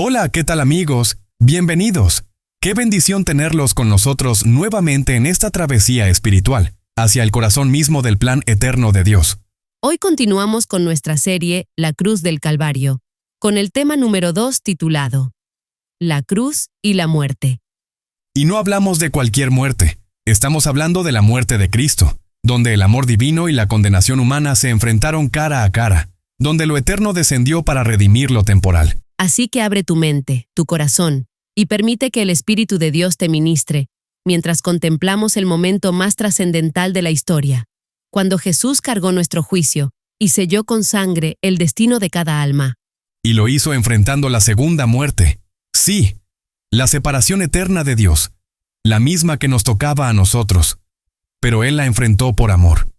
Hola, ¿qué tal amigos? Bienvenidos. Qué bendición tenerlos con nosotros nuevamente en esta travesía espiritual, hacia el corazón mismo del plan eterno de Dios. Hoy continuamos con nuestra serie La Cruz del Calvario, con el tema número 2 titulado La Cruz y la Muerte. Y no hablamos de cualquier muerte, estamos hablando de la muerte de Cristo, donde el amor divino y la condenación humana se enfrentaron cara a cara, donde lo eterno descendió para redimir lo temporal. Así que abre tu mente, tu corazón, y permite que el Espíritu de Dios te ministre, mientras contemplamos el momento más trascendental de la historia, cuando Jesús cargó nuestro juicio y selló con sangre el destino de cada alma. Y lo hizo enfrentando la segunda muerte. Sí, la separación eterna de Dios, la misma que nos tocaba a nosotros. Pero Él la enfrentó por amor.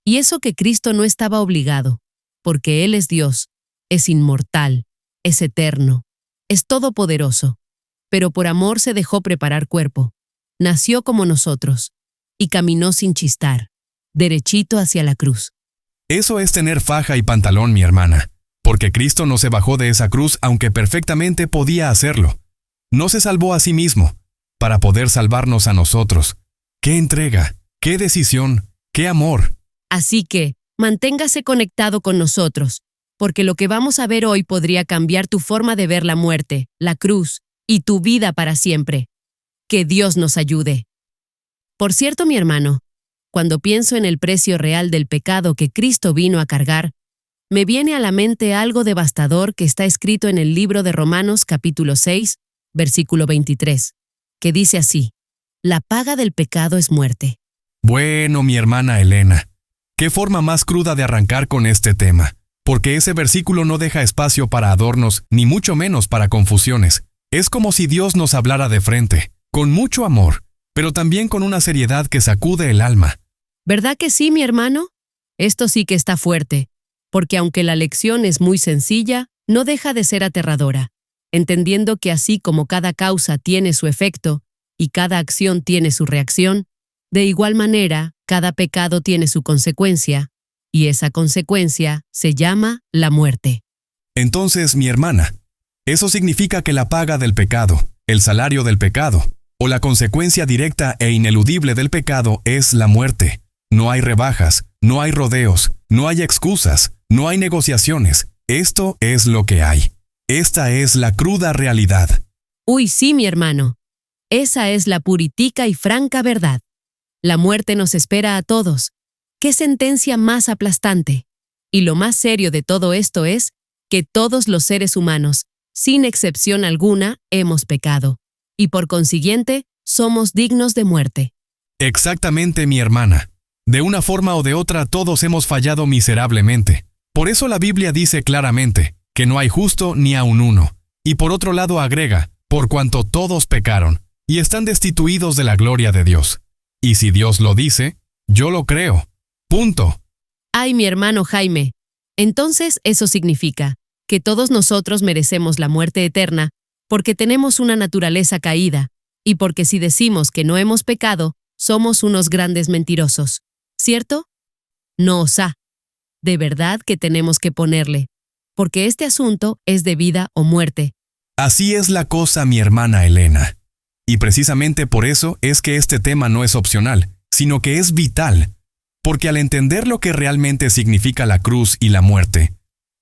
Y eso que Cristo no estaba obligado, porque Él es Dios, es inmortal, es eterno, es todopoderoso. Pero por amor se dejó preparar cuerpo, nació como nosotros, y caminó sin chistar, derechito hacia la cruz. Eso es tener faja y pantalón, mi hermana, porque Cristo no se bajó de esa cruz aunque perfectamente podía hacerlo. No se salvó a sí mismo, para poder salvarnos a nosotros. ¡Qué entrega! ¡Qué decisión! ¡Qué amor! Así que, manténgase conectado con nosotros, porque lo que vamos a ver hoy podría cambiar tu forma de ver la muerte, la cruz y tu vida para siempre. Que Dios nos ayude. Por cierto, mi hermano, cuando pienso en el precio real del pecado que Cristo vino a cargar, me viene a la mente algo devastador que está escrito en el libro de Romanos capítulo 6, versículo 23, que dice así: La paga del pecado es muerte. Bueno, mi hermana Elena, qué forma más cruda de arrancar con este tema, porque ese versículo no deja espacio para adornos, ni mucho menos para confusiones. Es como si Dios nos hablara de frente, con mucho amor, pero también con una seriedad que sacude el alma. ¿Verdad que sí, mi hermano? Esto sí que está fuerte, porque aunque la lección es muy sencilla, no deja de ser aterradora, entendiendo que así como cada causa tiene su efecto y cada acción tiene su reacción, de igual manera, cada pecado tiene su consecuencia, y esa consecuencia se llama la muerte. Entonces, mi hermana, eso significa que la paga del pecado, el salario del pecado, o la consecuencia directa e ineludible del pecado es la muerte. No hay rebajas, no hay rodeos, no hay excusas, no hay negociaciones. Esto es lo que hay. Esta es la cruda realidad. Uy, sí, mi hermano. Esa es la puritica y franca verdad. La muerte nos espera a todos. ¡Qué sentencia más aplastante! Y lo más serio de todo esto es que todos los seres humanos, sin excepción alguna, hemos pecado, y por consiguiente, somos dignos de muerte. Exactamente, mi hermana. De una forma o de otra, todos hemos fallado miserablemente. Por eso la Biblia dice claramente que no hay justo ni aun uno. Y por otro lado agrega, por cuanto todos pecaron, y están destituidos de la gloria de Dios. Y si Dios lo dice, yo lo creo. Punto. Ay, mi hermano Jaime. Entonces eso significa que todos nosotros merecemos la muerte eterna porque tenemos una naturaleza caída y porque si decimos que no hemos pecado, somos unos grandes mentirosos. ¿Cierto? No osa. De verdad que tenemos que ponerle, porque este asunto es de vida o muerte. Así es la cosa, mi hermana Elena. Y precisamente por eso es que este tema no es opcional, sino que es vital, porque al entender lo que realmente significa la cruz y la muerte,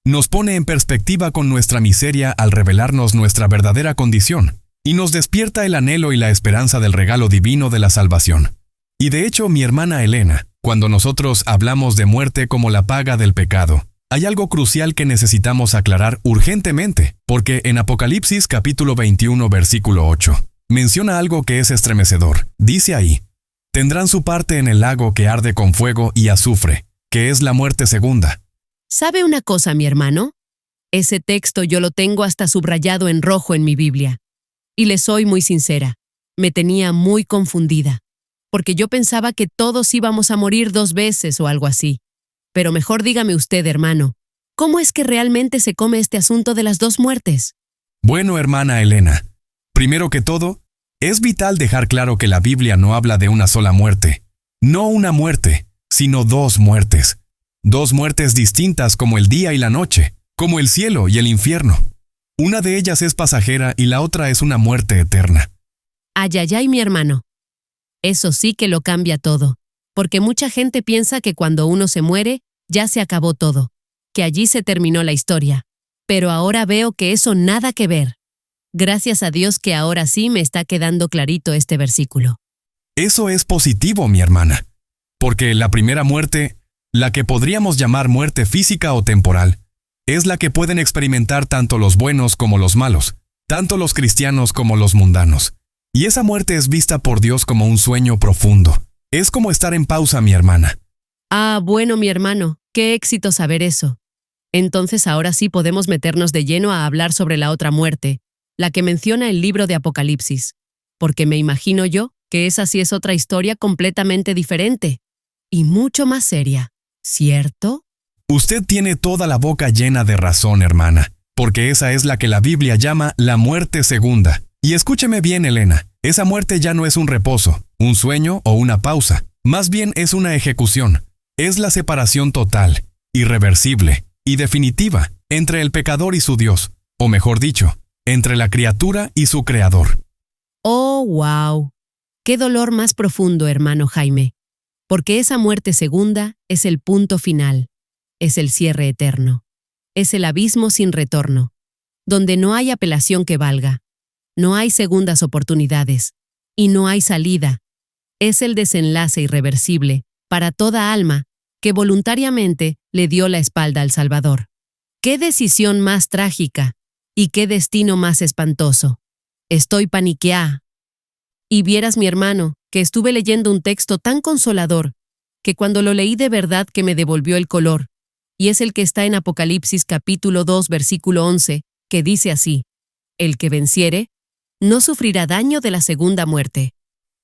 nos pone en perspectiva con nuestra miseria al revelarnos nuestra verdadera condición, y nos despierta el anhelo y la esperanza del regalo divino de la salvación. Y de hecho, mi hermana Elena, cuando nosotros hablamos de muerte como la paga del pecado, hay algo crucial que necesitamos aclarar urgentemente, porque en Apocalipsis capítulo 21, versículo 8, menciona algo que es estremecedor. Dice ahí: tendrán su parte en el lago que arde con fuego y azufre, que es la muerte segunda. ¿Sabe una cosa, mi hermano? Ese texto yo lo tengo hasta subrayado en rojo en mi Biblia. Y le soy muy sincera, me tenía muy confundida, porque yo pensaba que todos íbamos a morir 2 veces o algo así. Pero mejor dígame usted, hermano, ¿cómo es que realmente se come este asunto de las 2 muertes? Bueno, hermana Elena, primero que todo, es vital dejar claro que la Biblia no habla de una sola muerte. No una muerte, sino 2 muertes. 2 muertes distintas como el día y la noche, como el cielo y el infierno. Una de ellas es pasajera y la otra es una muerte eterna. Ay, ay, ay, mi hermano. Eso sí que lo cambia todo, porque mucha gente piensa que cuando uno se muere, ya se acabó todo, que allí se terminó la historia. Pero ahora veo que eso nada que ver. Gracias a Dios que ahora sí me está quedando clarito este versículo. Eso es positivo, mi hermana, porque la primera muerte, la que podríamos llamar muerte física o temporal, es la que pueden experimentar tanto los buenos como los malos, tanto los cristianos como los mundanos. Y esa muerte es vista por Dios como un sueño profundo. Es como estar en pausa, mi hermana. Ah, bueno, mi hermano, qué éxito saber eso. Entonces ahora sí podemos meternos de lleno a hablar sobre la otra muerte, la que menciona el libro de Apocalipsis, porque me imagino yo que esa sí es otra historia completamente diferente y mucho más seria, ¿cierto? Usted tiene toda la boca llena de razón, hermana, porque esa es la que la Biblia llama la muerte segunda. Y escúcheme bien, Elena, esa muerte ya no es un reposo, un sueño o una pausa, más bien es una ejecución. Es la separación total, irreversible y definitiva entre el pecador y su Dios, o mejor dicho, entre la criatura y su Creador. Oh, wow. Qué dolor más profundo, hermano Jaime, porque esa muerte segunda es el punto final, es el cierre eterno, es el abismo sin retorno, donde no hay apelación que valga, no hay segundas oportunidades y no hay salida. Es el desenlace irreversible para toda alma que voluntariamente le dio la espalda al Salvador. ¡Qué decisión más trágica y qué destino más espantoso! Estoy paniqueada. Y vieras, mi hermano, que estuve leyendo un texto tan consolador que cuando lo leí de verdad que me devolvió el color, y es el que está en Apocalipsis capítulo 2, versículo 11, que dice así: el que venciere no sufrirá daño de la segunda muerte.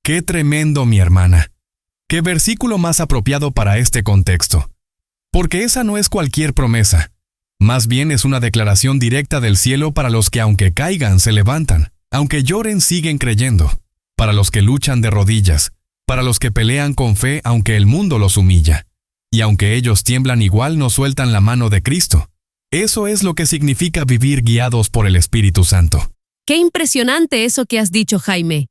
¡Qué tremendo, mi hermana! ¡Qué versículo más apropiado para este contexto! Porque esa no es cualquier promesa. Más bien es una declaración directa del cielo para los que aunque caigan se levantan, aunque lloren siguen creyendo, para los que luchan de rodillas, para los que pelean con fe aunque el mundo los humilla, y aunque ellos tiemblan igual no sueltan la mano de Cristo. Eso es lo que significa vivir guiados por el Espíritu Santo. ¡Qué impresionante eso que has dicho, Jaime!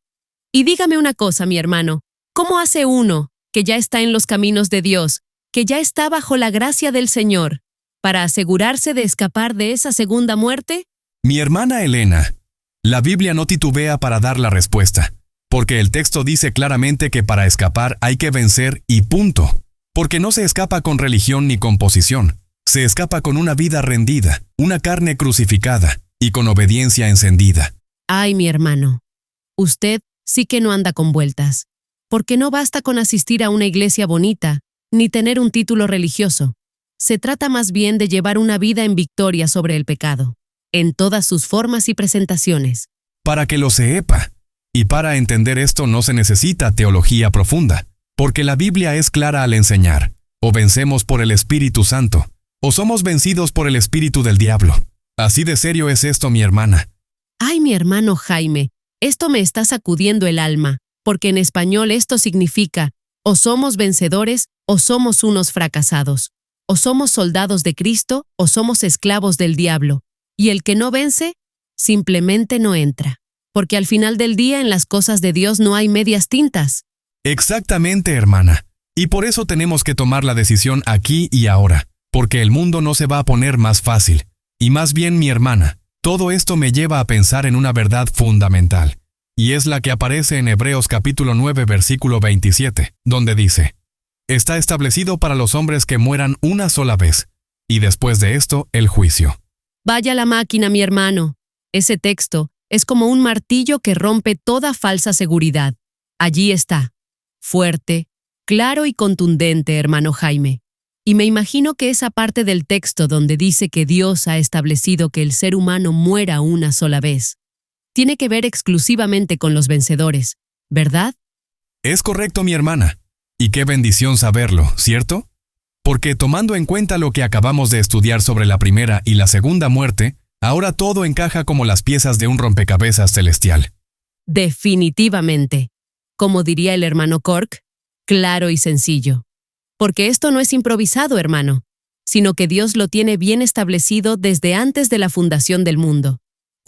Y dígame una cosa, mi hermano, ¿cómo hace uno, que ya está en los caminos de Dios, que ya está bajo la gracia del Señor, para asegurarse de escapar de esa segunda muerte? Mi hermana Elena, la Biblia no titubea para dar la respuesta, porque el texto dice claramente que para escapar hay que vencer y punto, porque no se escapa con religión ni con posición, se escapa con una vida rendida, una carne crucificada y con obediencia encendida. Ay, mi hermano, usted sí que no anda con vueltas, porque no basta con asistir a una iglesia bonita, ni tener un título religioso. Se trata más bien de llevar una vida en victoria sobre el pecado, en todas sus formas y presentaciones. Para que lo sepa. Y para entender esto no se necesita teología profunda, porque la Biblia es clara al enseñar: o vencemos por el Espíritu Santo, o somos vencidos por el espíritu del diablo. Así de serio es esto, mi hermana. Ay, mi hermano Jaime, esto me está sacudiendo el alma, porque en español esto significa: o somos vencedores o somos unos fracasados, o somos soldados de Cristo o somos esclavos del diablo, y el que no vence, simplemente no entra. Porque al final del día en las cosas de Dios no hay medias tintas. Exactamente, hermana. Y por eso tenemos que tomar la decisión aquí y ahora, porque el mundo no se va a poner más fácil. Y más bien, mi hermana, todo esto me lleva a pensar en una verdad fundamental, y es la que aparece en Hebreos capítulo 9, versículo 27, donde dice: está establecido para los hombres que mueran una sola vez, y después de esto el juicio. Vaya la máquina, mi hermano. Ese texto es como un martillo que rompe toda falsa seguridad. Allí está, fuerte, claro y contundente, hermano Jaime. Y me imagino que esa parte del texto donde dice que Dios ha establecido que el ser humano muera una sola vez, tiene que ver exclusivamente con los vencedores, ¿verdad? Es correcto, mi hermana. Y qué bendición saberlo, ¿cierto? Porque tomando en cuenta lo que acabamos de estudiar sobre la primera y la segunda muerte, ahora todo encaja como las piezas de un rompecabezas celestial. Definitivamente. Como diría el hermano Cork, claro y sencillo. Porque esto no es improvisado, hermano, sino que Dios lo tiene bien establecido desde antes de la fundación del mundo.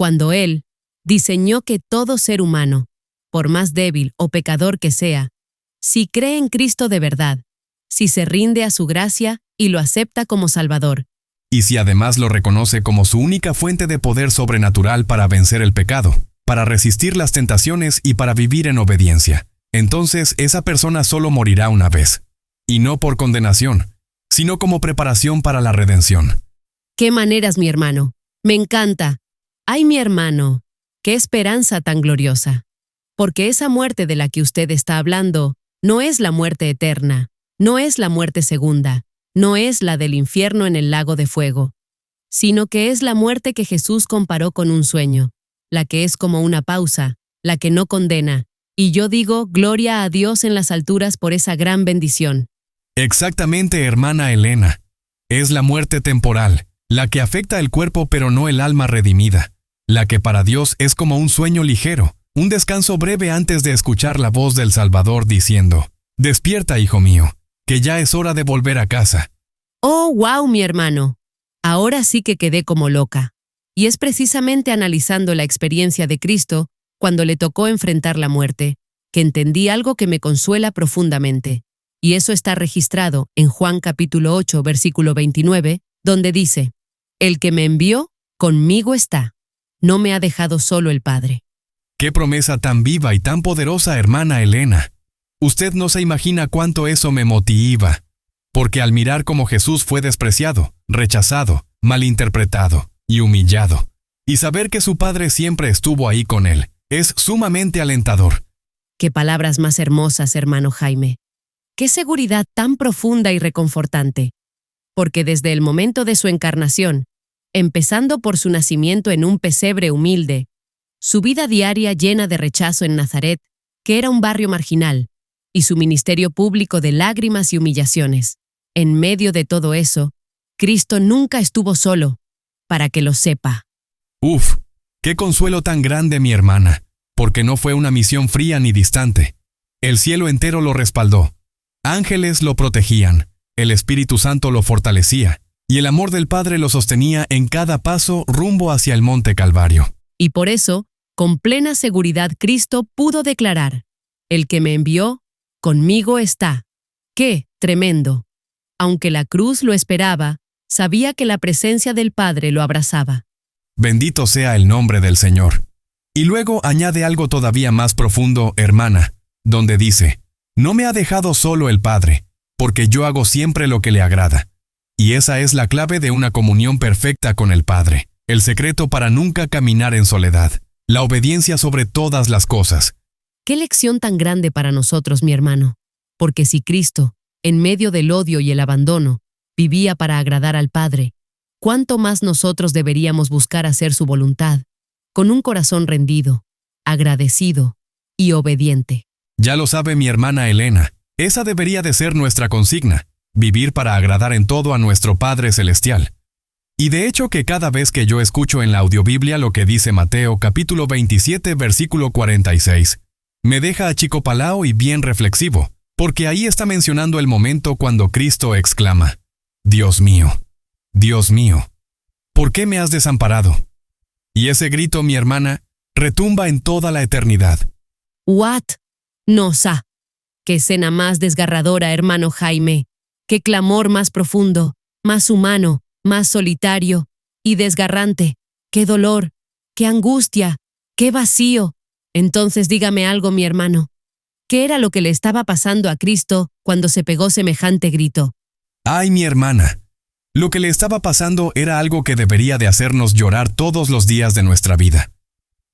cuando Él diseñó que todo ser humano, por más débil o pecador que sea, si cree en Cristo de verdad, si se rinde a su gracia y lo acepta como Salvador, y si además lo reconoce como su única fuente de poder sobrenatural para vencer el pecado, para resistir las tentaciones y para vivir en obediencia, entonces esa persona solo morirá una vez, y no por condenación, sino como preparación para la redención. ¡Qué maneras, mi hermano! ¡Me encanta! ¡Ay, mi hermano! ¡Qué esperanza tan gloriosa! Porque esa muerte de la que usted está hablando no es la muerte eterna, no es la muerte segunda, no es la del infierno en el lago de fuego, sino que es la muerte que Jesús comparó con un sueño, la que es como una pausa, la que no condena, y yo digo, gloria a Dios en las alturas por esa gran bendición. Exactamente, hermana Elena. Es la muerte temporal, la que afecta el cuerpo pero no el alma redimida, la que para Dios es como un sueño ligero, un descanso breve antes de escuchar la voz del Salvador diciendo, «Despierta, hijo mío, que ya es hora de volver a casa». ¡Oh, wow, mi hermano! Ahora sí que quedé como loca. Y es precisamente analizando la experiencia de Cristo, cuando le tocó enfrentar la muerte, que entendí algo que me consuela profundamente. Y eso está registrado en Juan capítulo 8, versículo 29, donde dice, «El que me envió, conmigo está. No me ha dejado solo el Padre». ¡Qué promesa tan viva y tan poderosa, hermana Elena! Usted no se imagina cuánto eso me motiva, porque al mirar cómo Jesús fue despreciado, rechazado, malinterpretado y humillado, y saber que su Padre siempre estuvo ahí con él, es sumamente alentador. ¡Qué palabras más hermosas, hermano Jaime! ¡Qué seguridad tan profunda y reconfortante! Porque desde el momento de su encarnación, empezando por su nacimiento en un pesebre humilde, su vida diaria llena de rechazo en Nazaret, que era un barrio marginal, y su ministerio público de lágrimas y humillaciones, en medio de todo eso, Cristo nunca estuvo solo, para que lo sepa. ¡Uf! ¡Qué consuelo tan grande, mi hermana! Porque no fue una misión fría ni distante. El cielo entero lo respaldó. Ángeles lo protegían, el Espíritu Santo lo fortalecía, y el amor del Padre lo sostenía en cada paso rumbo hacia el Monte Calvario. Y por eso, con plena seguridad Cristo pudo declarar, «El que me envió, conmigo está». ¡Qué tremendo! Aunque la cruz lo esperaba, sabía que la presencia del Padre lo abrazaba. Bendito sea el nombre del Señor. Y luego añade algo todavía más profundo, hermana, donde dice, «No me ha dejado solo el Padre, porque yo hago siempre lo que le agrada». Y esa es la clave de una comunión perfecta con el Padre, el secreto para nunca caminar en soledad, la obediencia sobre todas las cosas. ¡Qué lección tan grande para nosotros, mi hermano! Porque si Cristo, en medio del odio y el abandono, vivía para agradar al Padre, ¿cuánto más nosotros deberíamos buscar hacer su voluntad, con un corazón rendido, agradecido y obediente? Ya lo sabe mi hermana Elena, esa debería de ser nuestra consigna, vivir para agradar en todo a nuestro Padre Celestial. Y de hecho que cada vez que yo escucho en la audiobiblia lo que dice Mateo capítulo 27 versículo 46, me deja achicopalao y bien reflexivo, porque ahí está mencionando el momento cuando Cristo exclama, Dios mío, ¿por qué me has desamparado? Y ese grito, mi hermana, retumba en toda la eternidad. ¿What? No sa. Qué escena más desgarradora, hermano Jaime. Qué clamor más profundo, más humano, más solitario y desgarrante. Qué dolor, qué angustia, qué vacío. Entonces dígame algo, mi hermano. ¿Qué era lo que le estaba pasando a Cristo cuando se pegó semejante grito? Ay, mi hermana, lo que le estaba pasando era algo que debería de hacernos llorar todos los días de nuestra vida.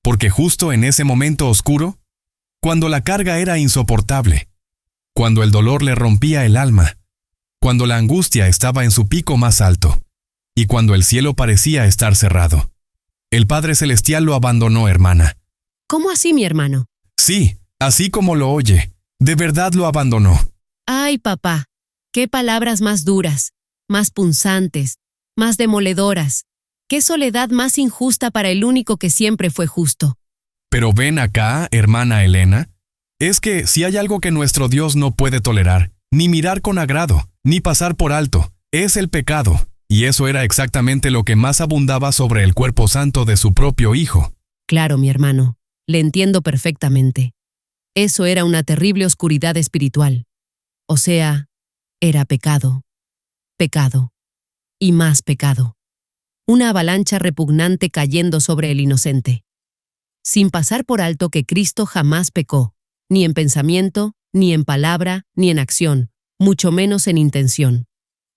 Porque justo en ese momento oscuro, cuando la carga era insoportable, cuando el dolor le rompía el alma, cuando la angustia estaba en su pico más alto, y cuando el cielo parecía estar cerrado, el Padre Celestial lo abandonó, hermana. ¿Cómo así, mi hermano? Sí, así como lo oye, de verdad lo abandonó. Ay, papá, qué palabras más duras, más punzantes, más demoledoras. Qué soledad más injusta para el único que siempre fue justo. Pero ven acá, hermana Elena, es que si hay algo que nuestro Dios no puede tolerar, ni mirar con agrado, ni pasar por alto, es el pecado, Y eso era exactamente lo que más abundaba sobre el cuerpo santo de su propio Hijo. Claro, mi hermano, le entiendo perfectamente. Eso era una terrible oscuridad espiritual. O sea, era pecado, pecado y más pecado. Una avalancha repugnante cayendo sobre el inocente. Sin pasar por alto que Cristo jamás pecó, ni en pensamiento, ni en palabra, ni en acción, mucho menos en intención.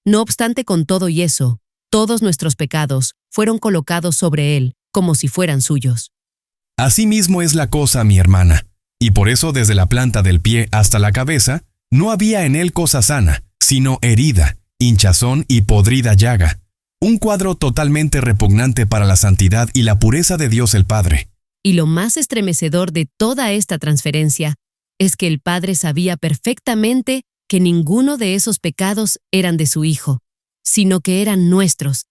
No obstante, con todo y eso, todos nuestros pecados fueron colocados sobre Él como si fueran suyos. Así mismo es la cosa, mi hermana, y por eso desde la planta del pie hasta la cabeza, no había en Él cosa sana, sino herida, hinchazón y podrida llaga. Un cuadro totalmente repugnante para la santidad y la pureza de Dios el Padre. Y lo más estremecedor de toda esta transferencia es que el Padre sabía perfectamente que ninguno de esos pecados eran de su Hijo, sino que eran nuestros,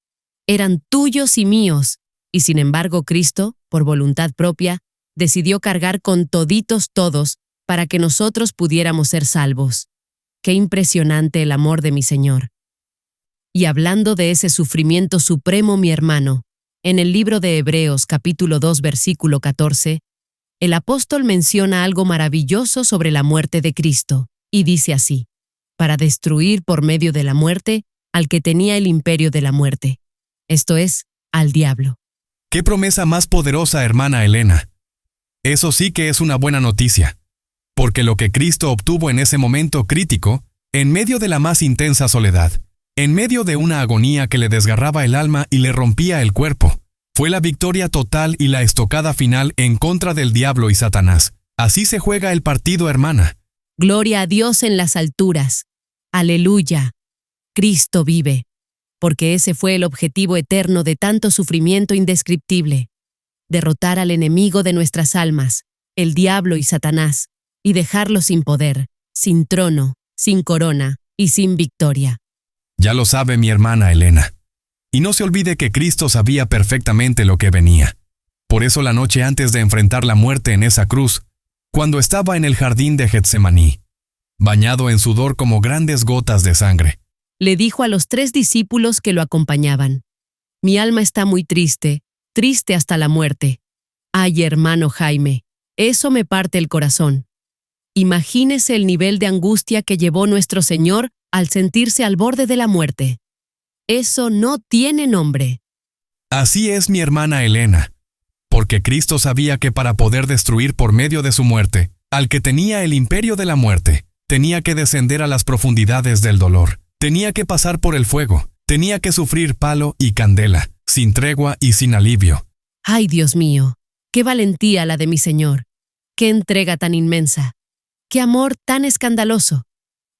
eran tuyos y míos, y sin embargo Cristo, por voluntad propia, decidió cargar con toditos todos para que nosotros pudiéramos ser salvos. ¡Qué impresionante el amor de mi Señor! Y hablando de ese sufrimiento supremo, mi hermano, en el libro de Hebreos capítulo 2 versículo 14, el apóstol menciona algo maravilloso sobre la muerte de Cristo, y dice así: para destruir por medio de la muerte al que tenía el imperio de la muerte, esto es, al diablo. ¡Qué promesa más poderosa, hermana Elena! Eso sí que es una buena noticia, porque lo que Cristo obtuvo en ese momento crítico, en medio de la más intensa soledad, en medio de una agonía que le desgarraba el alma y le rompía el cuerpo, fue la victoria total y la estocada final en contra del diablo y Satanás. Así se juega el partido, hermana. Gloria a Dios en las alturas. Aleluya. Cristo vive, porque ese fue el objetivo eterno de tanto sufrimiento indescriptible: derrotar al enemigo de nuestras almas, el diablo y Satanás, y dejarlo sin poder, sin trono, sin corona y sin victoria. Ya lo sabe mi hermana Elena. Y no se olvide que Cristo sabía perfectamente lo que venía. Por eso la noche antes de enfrentar la muerte en esa cruz, cuando estaba en el jardín de Getsemaní, bañado en sudor como grandes gotas de sangre, le dijo a los 3 discípulos que lo acompañaban: mi alma está muy triste, triste hasta la muerte. Ay, hermano Jaime, eso me parte el corazón. Imagínese el nivel de angustia que llevó nuestro Señor al sentirse al borde de la muerte. Eso no tiene nombre. Así es, mi hermana Elena, porque Cristo sabía que para poder destruir por medio de su muerte al que tenía el imperio de la muerte, tenía que descender a las profundidades del dolor, tenía que pasar por el fuego, tenía que sufrir palo y candela, sin tregua y sin alivio. Ay, Dios mío, qué valentía la de mi Señor, qué entrega tan inmensa, qué amor tan escandaloso.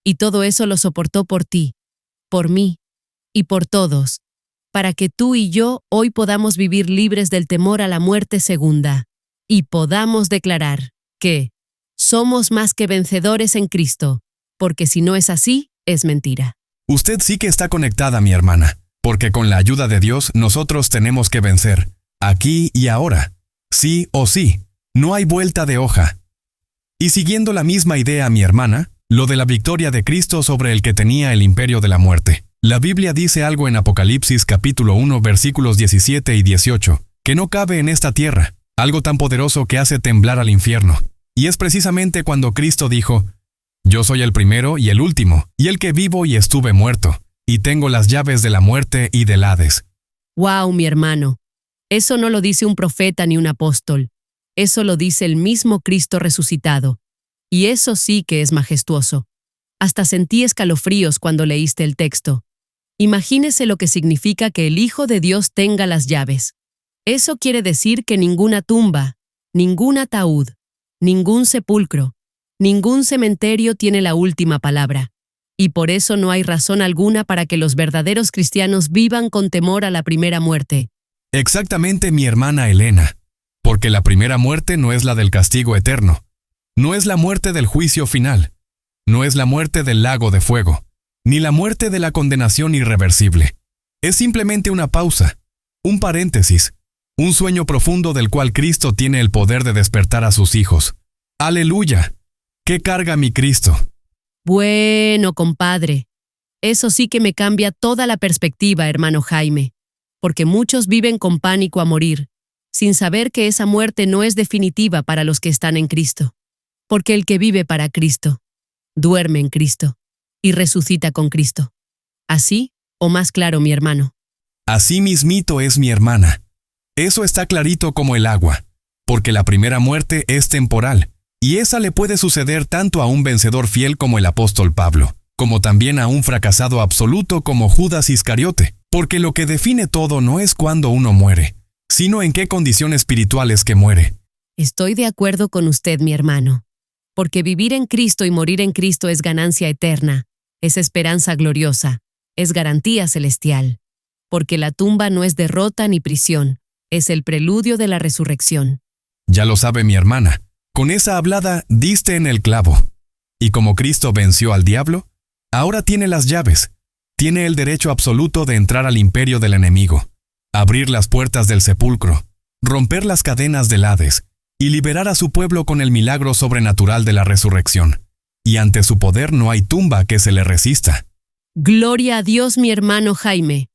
Y todo eso lo soportó por ti, por mí y por todos, para que tú y yo hoy podamos vivir libres del temor a la muerte segunda, y podamos declarar que somos más que vencedores en Cristo, porque si no es así, es mentira. Usted sí que está conectada, mi hermana, porque con la ayuda de Dios nosotros tenemos que vencer, aquí y ahora, sí o sí, no hay vuelta de hoja. Y siguiendo la misma idea, mi hermana, lo de la victoria de Cristo sobre el que tenía el imperio de la muerte. La Biblia dice algo en Apocalipsis capítulo 1 versículos 17 y 18, que no cabe en esta tierra, algo tan poderoso que hace temblar al infierno. Y es precisamente cuando Cristo dijo: yo soy el primero y el último, y el que vivo y estuve muerto, y tengo las llaves de la muerte y del Hades. ¡Wow, mi hermano! Eso no lo dice un profeta ni un apóstol. Eso lo dice el mismo Cristo resucitado. Y eso sí que es majestuoso. Hasta sentí escalofríos cuando leíste el texto. Imagínese lo que significa que el Hijo de Dios tenga las llaves. Eso quiere decir que ninguna tumba, ningún ataúd, ningún sepulcro, ningún cementerio tiene la última palabra. Y por eso no hay razón alguna para que los verdaderos cristianos vivan con temor a la primera muerte. Exactamente, mi hermana Elena, porque la primera muerte no es la del castigo eterno. No es la muerte del juicio final, no es la muerte del lago de fuego, ni la muerte de la condenación irreversible. Es simplemente una pausa, un paréntesis, un sueño profundo del cual Cristo tiene el poder de despertar a sus hijos. ¡Aleluya! ¡Qué carga mi Cristo! Bueno, compadre, Eso sí que me cambia toda la perspectiva, hermano Jaime, porque muchos viven con pánico a morir, sin saber que esa muerte no es definitiva para los que están en Cristo. Porque el que vive para Cristo, duerme en Cristo y resucita con Cristo. Así, o más claro, mi hermano. Así mismito es mi hermana. Eso está clarito como el agua, porque la primera muerte es temporal, y esa le puede suceder tanto a un vencedor fiel como el apóstol Pablo, como también a un fracasado absoluto como Judas Iscariote, porque lo que define todo no es cuándo uno muere, sino en qué condición espiritual es que muere. Estoy de acuerdo con usted, mi hermano, porque vivir en Cristo y morir en Cristo es ganancia eterna, es esperanza gloriosa, es garantía celestial, porque la tumba no es derrota ni prisión, es el preludio de la resurrección. Ya lo sabe mi hermana, con esa hablada diste en el clavo. Y como Cristo venció al diablo, ahora tiene las llaves, tiene el derecho absoluto de entrar al imperio del enemigo, abrir las puertas del sepulcro, romper las cadenas del Hades y liberar a su pueblo con el milagro sobrenatural de la resurrección. Y ante su poder no hay tumba que se le resista. Gloria a Dios, mi hermano Jaime,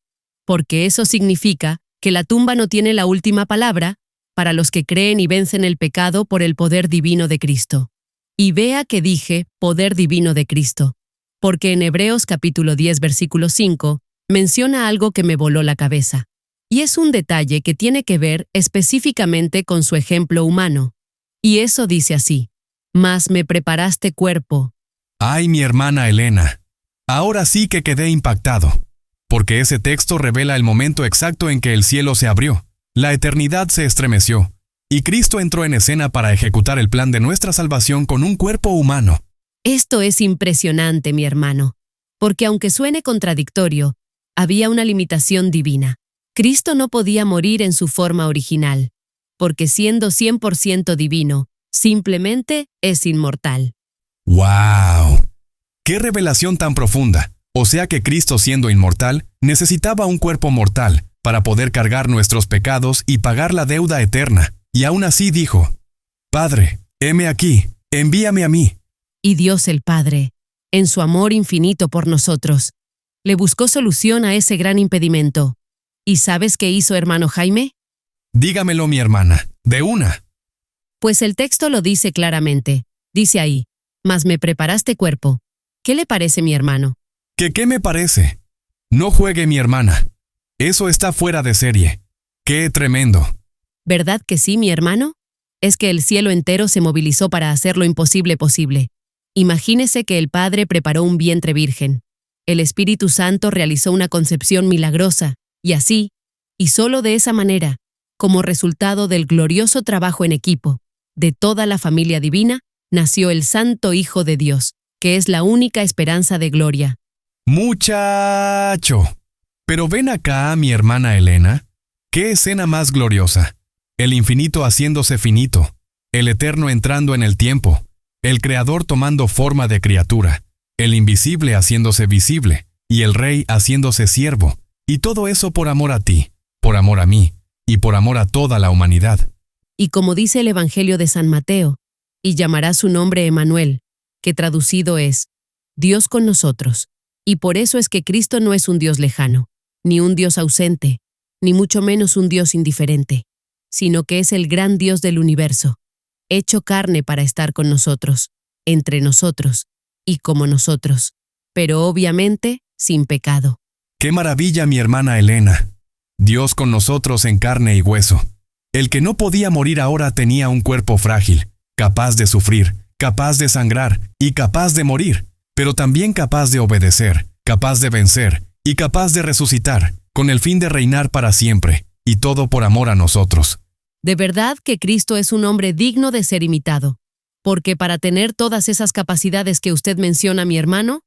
porque eso significa que la tumba no tiene la última palabra para los que creen y vencen el pecado por el poder divino de Cristo. Y vea que dije poder divino de Cristo, porque en Hebreos capítulo 10 versículo 5 menciona algo que me voló la cabeza. Y es un detalle que tiene que ver específicamente con su ejemplo humano. Y eso dice así: mas me preparaste cuerpo. ¡Ay, mi hermana Elena! Ahora sí que quedé impactado, porque ese texto revela el momento exacto en que el cielo se abrió, la eternidad se estremeció, y Cristo entró en escena para ejecutar el plan de nuestra salvación con un cuerpo humano. Esto es impresionante, mi hermano, porque aunque suene contradictorio, había una limitación divina. Cristo no podía morir en su forma original, porque siendo 100% divino, simplemente es inmortal. ¡Wow! ¡Qué revelación tan profunda! O sea que Cristo, siendo inmortal, necesitaba un cuerpo mortal para poder cargar nuestros pecados y pagar la deuda eterna. Y aún así dijo: Padre, heme aquí, envíame a mí. Y Dios el Padre, en su amor infinito por nosotros, le buscó solución a ese gran impedimento. ¿Y sabes qué hizo, hermano Jaime? Dígamelo, mi hermana, de una. Pues el texto lo dice claramente. Dice ahí: mas me preparaste cuerpo. ¿Qué le parece, mi hermano? ¿Qué me parece? No juegue, mi hermana. Eso está fuera de serie. ¡Qué tremendo! ¿Verdad que sí, mi hermano? Es que el cielo entero se movilizó para hacer lo imposible posible. Imagínese que el Padre preparó un vientre virgen. El Espíritu Santo realizó una concepción milagrosa, y así, y solo de esa manera, como resultado del glorioso trabajo en equipo de toda la familia divina, nació el Santo Hijo de Dios, que es la única esperanza de gloria. ¡Muchacho! Pero ven acá, mi hermana Elena. ¡Qué escena más gloriosa! El infinito haciéndose finito, el eterno entrando en el tiempo, el creador tomando forma de criatura, el invisible haciéndose visible, y el rey haciéndose siervo, y todo eso por amor a ti, por amor a mí, y por amor a toda la humanidad. Y como dice el Evangelio de San Mateo, y llamará su nombre Emmanuel, que traducido es Dios con nosotros. Y por eso es que Cristo no es un Dios lejano, ni un Dios ausente, ni mucho menos un Dios indiferente, sino que es el gran Dios del universo, hecho carne para estar con nosotros, entre nosotros, y como nosotros, pero obviamente sin pecado. ¡Qué maravilla, mi hermana Elena! Dios con nosotros en carne y hueso. El que no podía morir ahora tenía un cuerpo frágil, capaz de sufrir, capaz de sangrar y capaz de morir, pero también capaz de obedecer, capaz de vencer y capaz de resucitar, con el fin de reinar para siempre, y todo por amor a nosotros. De verdad que Cristo es un hombre digno de ser imitado, porque para tener todas esas capacidades que usted menciona, mi hermano,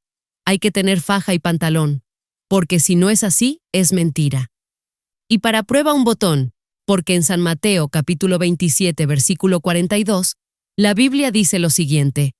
hay que tener faja y pantalón, porque si no es así, es mentira. Y para prueba un botón, porque en San Mateo capítulo 27 versículo 42, la Biblia dice lo siguiente: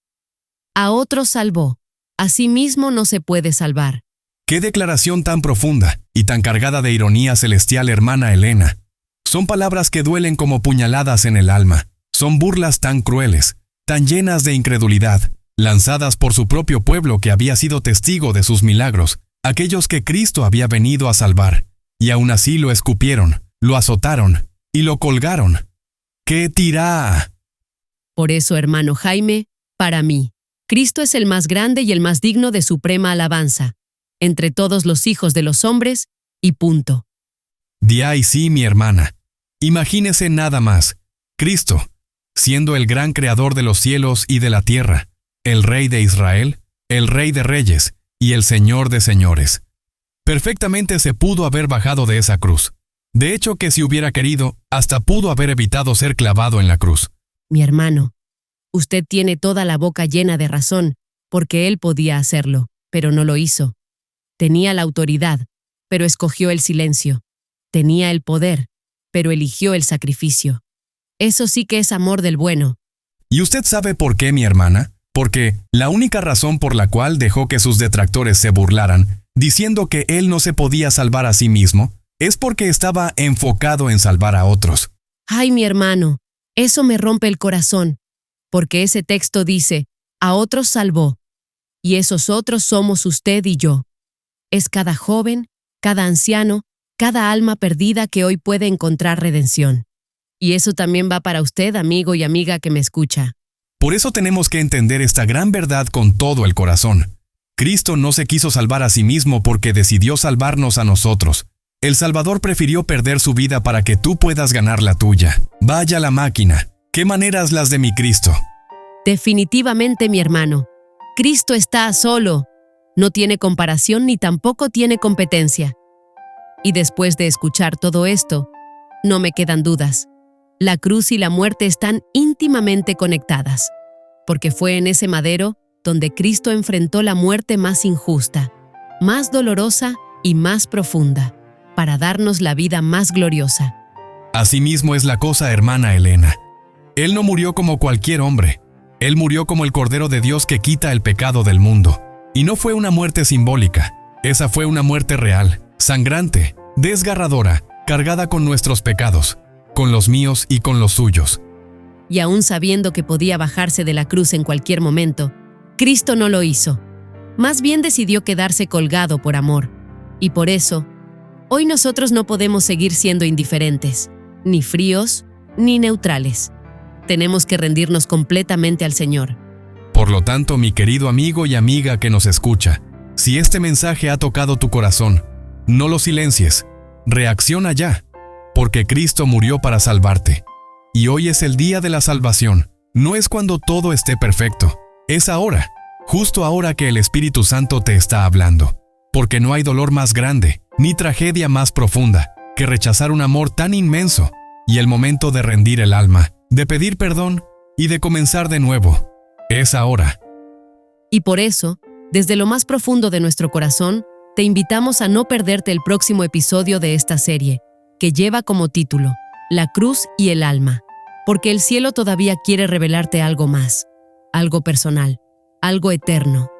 a otros salvó, a sí mismo no se puede salvar. ¡Qué declaración tan profunda y tan cargada de ironía celestial, hermana Elena! Son palabras que duelen como puñaladas en el alma. Son burlas tan crueles, tan llenas de incredulidad, lanzadas por su propio pueblo que había sido testigo de sus milagros, aquellos que Cristo había venido a salvar, y aún así lo escupieron, lo azotaron y lo colgaron. ¡Qué tirá! Por eso, hermano Jaime, para mí, Cristo es el más grande y el más digno de suprema alabanza, entre todos los hijos de los hombres, y punto. Di sí, mi hermana. Imagínese nada más. Cristo, siendo el gran creador de los cielos y de la tierra, el Rey de Israel, el Rey de Reyes y el Señor de Señores. Perfectamente se pudo haber bajado de esa cruz. De hecho, que si hubiera querido, hasta pudo haber evitado ser clavado en la cruz. Mi hermano, usted tiene toda la boca llena de razón, porque él podía hacerlo, pero no lo hizo. Tenía la autoridad, pero escogió el silencio. Tenía el poder, pero eligió el sacrificio. Eso sí que es amor del bueno. ¿Y usted sabe por qué, mi hermana? Porque la única razón por la cual dejó que sus detractores se burlaran, diciendo que él no se podía salvar a sí mismo, es porque estaba enfocado en salvar a otros. Ay, mi hermano, eso me rompe el corazón, porque ese texto dice, a otros salvó, y esos otros somos usted y yo. Es cada joven, cada anciano, cada alma perdida que hoy puede encontrar redención. Y eso también va para usted, amigo y amiga que me escucha. Por eso tenemos que entender esta gran verdad con todo el corazón. Cristo no se quiso salvar a sí mismo porque decidió salvarnos a nosotros. El Salvador prefirió perder su vida para que tú puedas ganar la tuya. Vaya la máquina. ¿Qué maneras las de mi Cristo? Definitivamente, mi hermano. Cristo está solo. No tiene comparación ni tampoco tiene competencia. Y después de escuchar todo esto, no me quedan dudas. La cruz y la muerte están íntimamente conectadas, porque fue en ese madero donde Cristo enfrentó la muerte más injusta, más dolorosa y más profunda, para darnos la vida más gloriosa. Asimismo es la cosa, hermana Elena. Él no murió como cualquier hombre. Él murió como el Cordero de Dios que quita el pecado del mundo. Y no fue una muerte simbólica. Esa fue una muerte real, sangrante, desgarradora, cargada con nuestros pecados, con los míos y con los suyos. Y aún sabiendo que podía bajarse de la cruz en cualquier momento, Cristo no lo hizo. Más bien decidió quedarse colgado por amor. Y por eso, hoy nosotros no podemos seguir siendo indiferentes, ni fríos, ni neutrales. Tenemos que rendirnos completamente al Señor. Por lo tanto, mi querido amigo y amiga que nos escucha, si este mensaje ha tocado tu corazón, no lo silencies, reacciona ya, porque Cristo murió para salvarte. Y hoy es el día de la salvación. No es cuando todo esté perfecto, es ahora, justo ahora que el Espíritu Santo te está hablando. Porque no hay dolor más grande, ni tragedia más profunda, que rechazar un amor tan inmenso, y el momento de rendir el alma, de pedir perdón y de comenzar de nuevo. Es ahora. Y por eso, desde lo más profundo de nuestro corazón, te invitamos a no perderte el próximo episodio de esta serie, que lleva como título, La cruz y el alma, porque el cielo todavía quiere revelarte algo más, algo personal, algo eterno.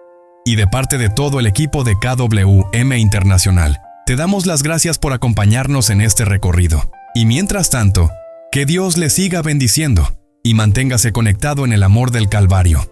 Y de parte de todo el equipo de KWM Internacional, te damos las gracias por acompañarnos en este recorrido. Y mientras tanto, que Dios le siga bendiciendo y manténgase conectado en el amor del Calvario.